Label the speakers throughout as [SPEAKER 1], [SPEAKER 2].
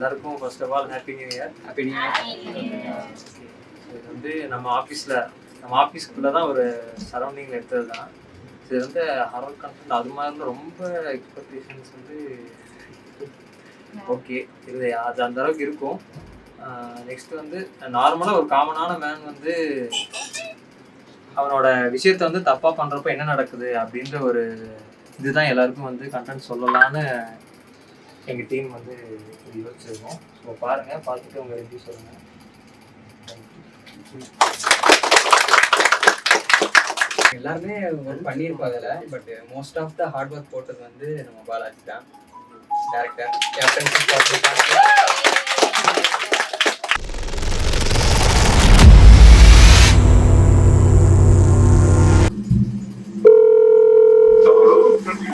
[SPEAKER 1] எல்லாருக்கும் first of all happy new year.
[SPEAKER 2] Happy new year.
[SPEAKER 1] இது வந்து நம்ம ஆஃபீஸ்க்குள்ளே தான் ஒரு சரௌண்டிங்கில் எடுத்தது தான். இது வந்து ஹாரர் கண்டென்ட் அது மாதிரி ரொம்ப எக்ஸ்பெக்டேஷன்ஸ் வந்து ஓகே இது அது அந்த அளவுக்கு இருக்கும். நெக்ஸ்ட் வந்து நார்மலாக ஒரு காமனான மேன் வந்து அவனோட விஷயத்த வந்து தப்பாக பண்ணுறப்ப என்ன நடக்குது அப்படின்ற ஒரு இதுதான் எல்லாருக்கும் வந்து கண்டென்ட் சொல்லலான்னு எங்கள் டீம் வந்து யோசிச்சிருக்கோம். ஸோ பாருங்கள், பார்த்துட்டு உங்கள் எப்படி சொல்லுங்கள்.
[SPEAKER 2] எல்லாருமே ஒர்க் பண்ணியிருப்பாங்க அதில். But most of the hard work போட்டது வந்து நம்ம பாலாஜி தான். டேரக்டர் கேப்டன்ஷிப்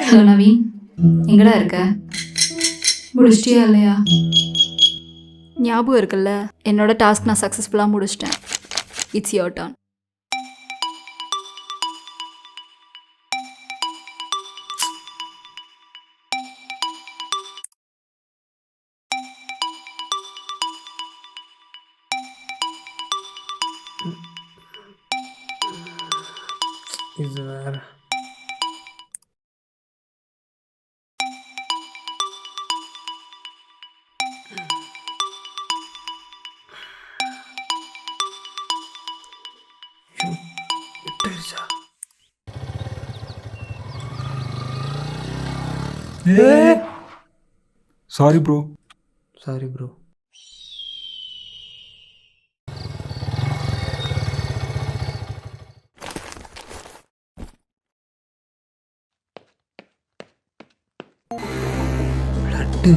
[SPEAKER 3] ஹலோ நவீன், எங்கடா இருக்க? முடிச்சிட்டியா இல்லையா? ஞாபகம் இருக்குல்ல, என்னோட டாஸ்க் நான் சக்ஸஸ்ஃபுல்லாக முடிச்சிட்டேன். It's your turn.
[SPEAKER 1] இது வேறு
[SPEAKER 4] சாரி ப்ரோ. லட்டு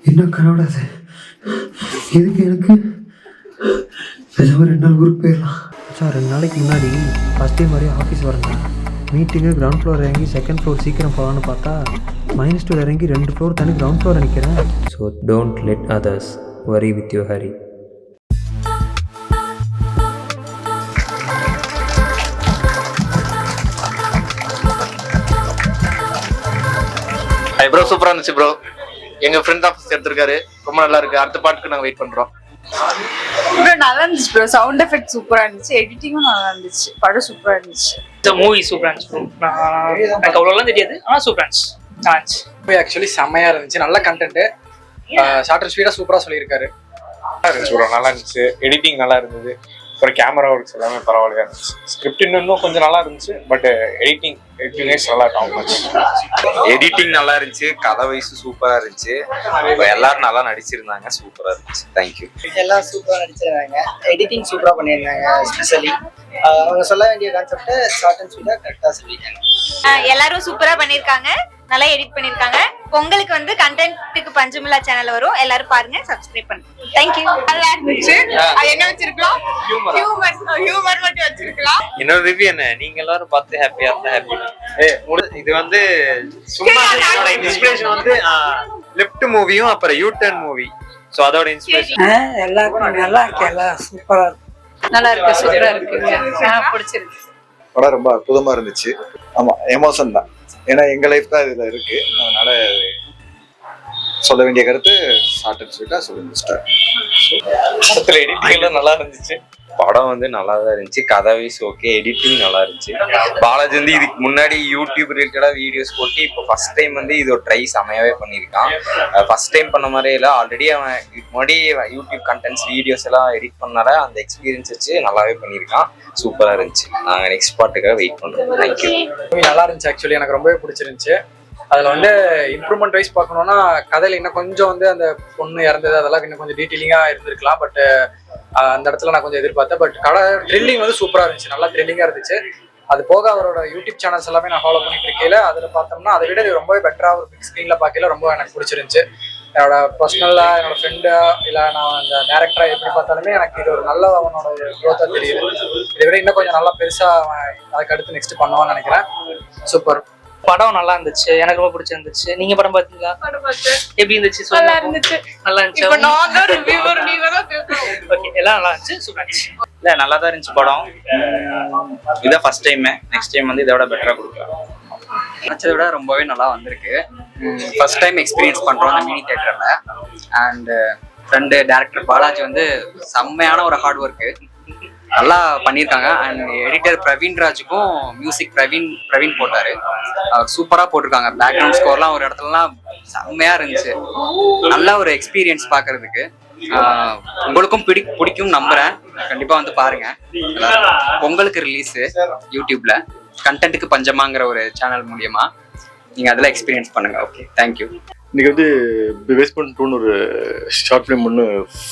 [SPEAKER 4] என்ன கனவுடாது? எதுக்கு எனக்கு பேசாமல் 2 நாள் ஊருக்கு போயிடலாம். சார் 2 நாளைக்கு முன்னாடி ஃபஸ்ட் டே மாதிரியே ஆஃபீஸ் வரேன். மீட்டிங்கு கிரவுண்ட் ஃப்ளோர் இறங்கி செகண்ட் ஃப்ளோர் சீக்கிரம் போகலான்னு பார்த்தா -2 இறங்கி 2 ஃப்ளோர் தனி கிரவுண்ட் ஃப்ளோர் நிற்கிறேன். ஸோ டோன்ட் லெட் அதர்ஸ் வரி வித் யூ ஹரி.
[SPEAKER 5] ப்ரோ சூப்பரா இருந்துச்சு ப்ரோ. எங்க ஃப்ரெண்ட் ஆஃபீஸ் எடுத்திருக்காரு, ரொம்ப நல்லா இருக்கு. அடுத்த பாட்டுக்கு நாங்க வெயிட் பண்றோம்.
[SPEAKER 6] ப்ரோ நல்லா இருந்துச்சு ப்ரோ. சவுண்ட் எஃபெக்ட் சூப்பரா இருந்துச்சு, எடிட்டிங்கும் நல்லா இருந்துச்சு, படம் சூப்பரா இருந்துச்சு.
[SPEAKER 7] இந்த மூவி சூப்பரா இருந்துச்சு ப்ரோ. எனக்கு அவ்வளோலாம் தெரியாது, ஆனால் சூப்பரா இருந்துச்சு.
[SPEAKER 2] மூவி ஆக்சுவலி செம்மையா இருந்துச்சு. நல்ல கண்டென்ட், ஷார்ட் அண்ட் ஸ்வீட்டா சூப்பரா சொல்லியிருக்காரு.
[SPEAKER 8] நல்லா இருந்துச்சு. எடிட்டிங் நல்லா இருந்தது. அப்புறம் கேமரா ஒர்க்ஸ் எல்லாமே பரவாயில்லையா இருந்துச்சு. ஸ்கிரிப்ட் இன்னும் கொஞ்சம் நல்லா இருந்துச்சு. பட் எடிட்டிங் நல்லா இருக்கும்.
[SPEAKER 9] எடிட்டிங் நல்லா இருந்துச்சு. கதை வயசு சூப்பரா இருந்துச்சு. எல்லாரும் நல்லா நடிச்சிருந்தாங்க. சூப்பரா இருந்துச்சு. தேங்க்யூ.
[SPEAKER 10] எல்லாம் சூப்பரா நடிச்சிருந்தாங்க. எடிட்டிங் சூப்பரா பண்ணியிருந்தாங்க. ஸ்பெஷலி அவங்க சொல்ல வேண்டிய கான்செப்டை ஷார்ட் அண்ட் ஸ்வீட்டா கரெக்டா சொல்லிட்டாங்க.
[SPEAKER 6] எல்லாரும் சூப்பரா பண்ணிருக்காங்க, நல்லா எடிட் பண்ணிருக்காங்க. பொங்கலுக்கு வந்து கண்டென்ட்டுக்கு பஞ்சமில்லா சேனல் வரும், எல்லாரும் பாருங்க, சப்ஸ்கிரைப் பண்ணுங்க. தேங்க்யூ. நல்லா இருந்துச்சு. என்ன வச்சிருக்கலாம்? ஹியூமர் மட்டும் வச்சிருக்கலாம்.
[SPEAKER 1] என்னோட ரிவ்யூ என்ன, நீங்க எல்லாரும் பார்த்து ஹாப்பியா இருந்தா ஹாப்பி. இது வந்து சும்மா இன்ஸ்பிரேஷன் வந்து லெஃப்ட் மூவியும் அப்புறம் யூ டர்ன் மூவி. ஸோ அதோட இன்ஸ்பிரேஷன்
[SPEAKER 10] எல்லாருக்கும் நல்லா இருக்கு. எல்லாம் சூப்பரா இருக்கு.
[SPEAKER 6] நல்லா இருக்கு, சூப்பரா இருக்கு, பிடிச்சிருக்கு.
[SPEAKER 11] படம் ரொம்ப அற்புதமா இருந்துச்சு. ஆமா, எமோஷன் தான். ஏன்னா எங்க லைஃப் தான் இதுல இருக்கு. அதனால சொல்ல வேண்டிய கருத்து ஷார்ட் அண்ட் ஸ்வீட்டா சொல்லி முடிச்சிட்டேன்.
[SPEAKER 8] படத்துல எடிட்டிங் எல்லாம் நல்லா இருந்துச்சு.
[SPEAKER 9] படம் வந்து நல்லா தான் இருந்துச்சு. கதை வயசு ஓகே. எடிட்டிங் நல்லா இருந்துச்சு. பாலாஜி வந்து இதுக்கு முன்னாடி யூடியூப் ரிலேட்டடா வீடியோஸ் போட்டு இப்போ ஃபர்ஸ்ட் டைம் வந்து இது ஒரு ட்ரை செமையாவே பண்ணியிருக்கான். ஃபர்ஸ்ட் டைம் பண்ண மாதிரியே இல்லை. ஆல்ரெடி அவன் இதுக்கு முன்னாடி யூடியூப் கண்டென்ட்ஸ் வீடியோஸ் எல்லாம் எடிட் பண்ணால அந்த எக்ஸ்பீரியன்ஸ் வச்சு நல்லாவே பண்ணியிருக்கான். சூப்பரா இருந்துச்சு. நாங்கள் நெக்ஸ்ட் பார்ட்டுக்காக வெயிட் பண்ணுறோம். தேங்க்யூ.
[SPEAKER 2] நல்லா இருந்துச்சு. ஆக்சுவலி எனக்கு ரொம்பவே பிடிச்சிருந்துச்சு. அதில் வந்து இம்ப்ரூவ்மெண்ட் வைஸ் பார்க்கணுன்னா கதையில் இன்னும் கொஞ்சம் வந்து அந்த பொண்ணு இறந்தது அதெல்லாம் இன்னும் கொஞ்சம் டீட்டெயிலிங்காக இருந்திருக்கலாம். பட் அந்த இடத்துல நான் கொஞ்சம் எதிர்பார்த்தேன். பட் த்ரில்லிங் வந்து சூப்பராக இருந்துச்சு, நல்லா த்ரில்லிங்காக இருந்துச்சு. அது போக அவரோட யூடியூப் சேனல்ஸ் எல்லாமே நான் ஃபாலோ பண்ணிட்டு இருக்கையில அதில் பார்த்தோம்னா அதை விட இது ரொம்பவே பெட்டராக ஒரு பிக் ஸ்க்ரீனில் பார்க்கல ரொம்ப எனக்கு பிடிச்சிருந்துச்சு. என்னோட பர்சனலாக என்னோட ஃப்ரெண்டா இல்லை நான் அந்த டேரக்டரா எப்படி பார்த்தாலுமே எனக்கு இது ஒரு நல்ல அவனோட க்ரோத்தாக தெரியுது. இதை விட இன்னும் கொஞ்சம் நல்லா பெருசாக அதுக்கு அடுத்து நெக்ஸ்ட் பண்ணுவான்னு நினைக்கிறேன். சூப்பர்.
[SPEAKER 7] படம் நல்லா இருந்துச்சு, எனக்கு ரொம்ப பிடிச்சிருந்துச்சு. நீங்க படம் பாத்தீங்களா? எப்படி இருந்துச்சு?
[SPEAKER 6] நல்லா இருந்துச்சு.
[SPEAKER 7] நல்லா இருந்துச்சு.
[SPEAKER 6] இப்போ நான் தான் ரிவ்யூவர், நீங்க தான் கேட்கணும்.
[SPEAKER 7] ஓகே, எல்லாம் நல்லா இருந்துச்சு. சூப்பரா இருந்துச்சு.
[SPEAKER 9] இல்லை நல்லா தான் இருந்துச்சு படம். இதான் ஃபர்ஸ்ட் டைம். நெக்ஸ்ட் டைம் வந்து இதை விட பெட்டராக கொடுக்கலாம்.
[SPEAKER 10] நினச்சதை விட ரொம்பவே நல்லா வந்திருக்கு. ஃபர்ஸ்ட் டைம் எக்ஸ்பீரியன்ஸ் பண்ணுறோம் அந்த மினி தேட்டரில். அண்ட் ஃப்ரெண்டு டேரக்டர் பாலாஜி வந்து செம்மையான ஒரு ஹார்ட் ஒர்க்கு நல்லா பண்ணியிருக்காங்க. அண்ட் எடிட்டர் பிரவீன் ராஜுக்கும் மியூசிக் பிரவீன் போட்டார். சூப்பராக போட்டிருக்காங்க. பேக்ரவுண்ட் ஸ்கோர்லாம் ஒரு இடத்துலலாம் செம்மையாக இருந்துச்சு. நல்ல ஒரு எக்ஸ்பீரியன்ஸ் பார்க்கறதுக்கு. உங்களுக்கும் பிடிக்கும் நம்புறேன். கண்டிப்பாக வந்து பாருங்க. பொங்கலுக்கு ரிலீஸு யூடியூப்ல கண்டென்ட்டுக்கு பஞ்சமாங்கிற ஒரு சேனல் மூலியமா நீங்க அதில் எக்ஸ்பீரியன்ஸ் பண்ணுங்க. Okay, thank you.
[SPEAKER 12] இன்னைக்கு வந்து பேஸ்மெண்ட் 2 ஒரு ஷார்ட் ஃபிலிம் ஒன்று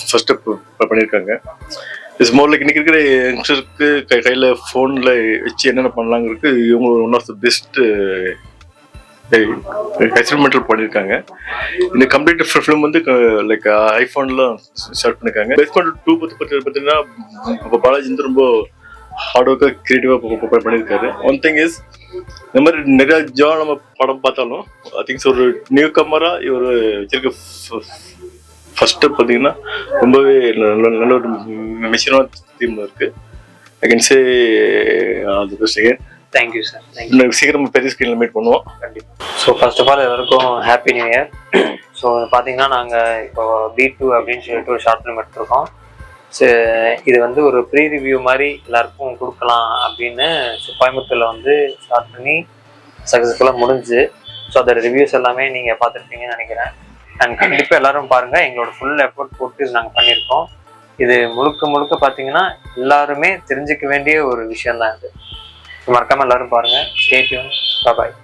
[SPEAKER 12] ஃபர்ஸ்ட் ஸ்டெப் பண்ணியிருக்காங்க. இட்ஸ் மோர் லைக் இன்னைக்கு இருக்கிற யங்ஸ்டருக்கு கையில் ஃபோனில் வச்சு என்னென்ன பண்ணலாங்கிறதுக்கு இவங்க one of the best experimental பண்ணியிருக்காங்க. இந்த கம்ப்ளீட் ஃபிலிம் வந்து லைக் ஐஃபோன்லாம் ஸ்டார்ட் பண்ணியிருக்காங்க. பேஸ்மெண்ட் 2 பார்த்தீங்கன்னா பாலாஜி வந்து ரொம்ப ஹார்ட் ஒர்க்காக கிரியேட்டிவாக பண்ணியிருக்காரு. ஒன் திங் இஸ் இந்த மாதிரி நிறையா நம்ம படம் பார்த்தாலும் ஐ திங்க்ஸ் ஒரு நியூ கம்மராக இவர் வச்சிருக்க ஃபர்ஸ்ட் ஸ்டெப் பார்த்தீங்கன்னா ரொம்பவே நல்ல ஒரு மிஷனான தீம் இருக்கு. I can say all the best again.
[SPEAKER 1] Thank you sir.
[SPEAKER 12] சீக்கிரம் பெரிய ஸ்க்ரீனில் மீட் பண்ணுவோம் கண்டிப்பாக.
[SPEAKER 1] ஸோ ஃபர்ஸ்ட் ஆஃப் ஆல் எல்லாருக்கும் ஹாப்பி நியூ இயர். ஸோ பார்த்தீங்கன்னா நாங்கள் இப்போ B2 அப்படின்னு சொல்லிட்டு ஒரு ஷார்ட் ஃபிலிம் எடுத்திருக்கோம். ஸோ இது வந்து ஒரு ப்ரீ ரிவ்யூ மாதிரி எல்லாருக்கும் கொடுக்கலாம் அப்படின்னு கோயம்புத்தூரில் வந்து ஸ்டார்ட் பண்ணி சக்ஸஸ்ஃபுல்லாக முடிஞ்சு. ஸோ அதோட ரிவ்யூஸ் எல்லாமே நீங்கள் பார்த்துருப்பீங்கன்னு நினைக்கிறேன். அண்ட் கண்டிப்பாக எல்லாரும் பாருங்கள். எங்களோட ஃபுல் எஃபோர்ட் போட்டு இது நாங்கள் பண்ணியிருக்கோம். இது முழுக்க பார்த்தீங்கன்னா எல்லாருமே தெரிஞ்சுக்க வேண்டிய ஒரு விஷயம்தான் இது. மறக்காமல் எல்லாரும் பாருங்கள். Stay tune. பாய்.